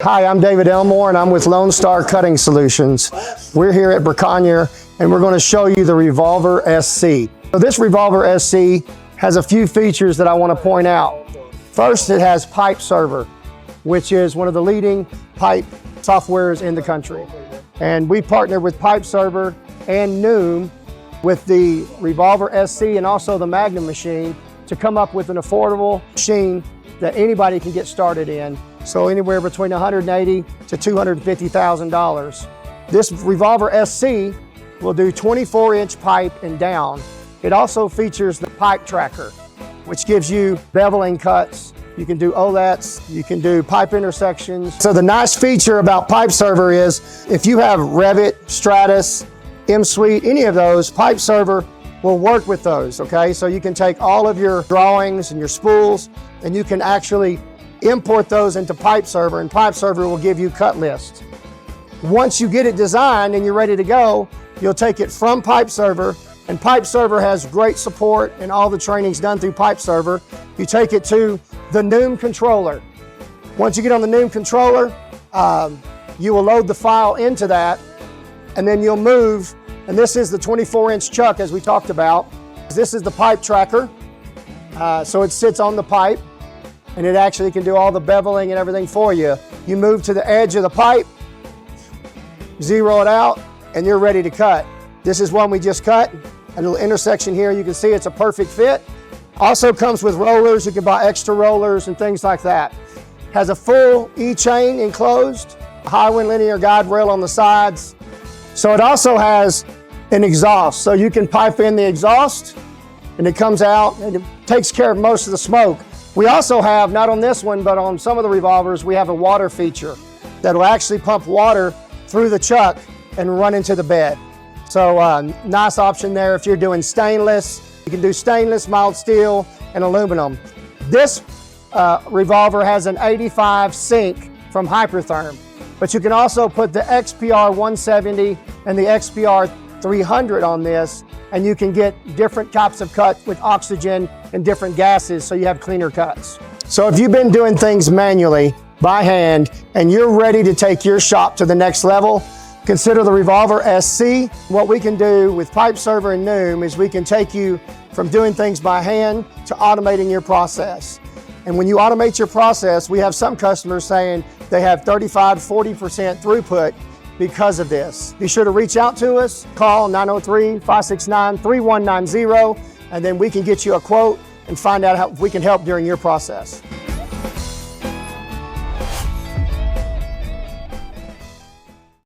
Hi, I'm David Elmore and I'm with Lone Star Cutting Solutions. We're here at Braconier and we're going to show you the Revolver SC. So this Revolver SC has a few features that I want to point out. First, it has PypeServer, which is one of the leading pipe softwares in the country. And we partnered with PypeServer and NUM with the Revolver SC and also the Magnum machine to come up with an affordable machine that anybody can get started in. So anywhere between $180,000 to $250,000. This Revolver SC will do 24-inch pipe and down. It also features the pipe tracker, which gives you beveling cuts. You can do Olets, you can do pipe intersections. So the nice feature about PypeServer is if you have Revit, Stratus, M-Suite, any of those, PypeServer will work with those, okay? So you can take all of your drawings and your spools and you can actually import those into PypeServer, and PypeServer will give you cut lists. Once you get it designed and you're ready to go, you'll take it from PypeServer, and PypeServer has great support and all the training's done through PypeServer. You take it to the NUM controller. Once you get on the NUM controller, you will load the file into that, and then you'll move, and this is the 24-inch chuck as we talked about. This is the pipe tracker, so it sits on the pipe, and it actually can do all the beveling and everything for you. You move to the edge of the pipe, zero it out, and you're ready to cut. This is one we just cut, a little intersection here. You can see it's a perfect fit. Also comes with rollers. You can buy extra rollers and things like that. Has a full E-chain enclosed, a high wind linear guide rail on the sides. So it also has an exhaust, so you can pipe in the exhaust and it comes out and it takes care of most of the smoke. We also have, not on this one, but on some of the Revolvers, we have a water feature that will actually pump water through the chuck and run into the bed. So nice option there. If you're doing stainless, you can do stainless, mild steel, and aluminum. This Revolver has an 85 sink from Hypertherm, but you can also put the XPR 170 and the XPR 300 on this, and you can get different types of cut with oxygen and different gases, so you have cleaner cuts. So if you've been doing things manually by hand and you're ready to take your shop to the next level, consider the Revolver SC. What we can do with PypeServer and NUM is we can take you from doing things by hand to automating your process. And when you automate your process, we have some customers saying they have 35 to 40% throughput because of this. Be sure to reach out to us, call 903-569-3190, and then we can get you a quote and find out how we can help during your process.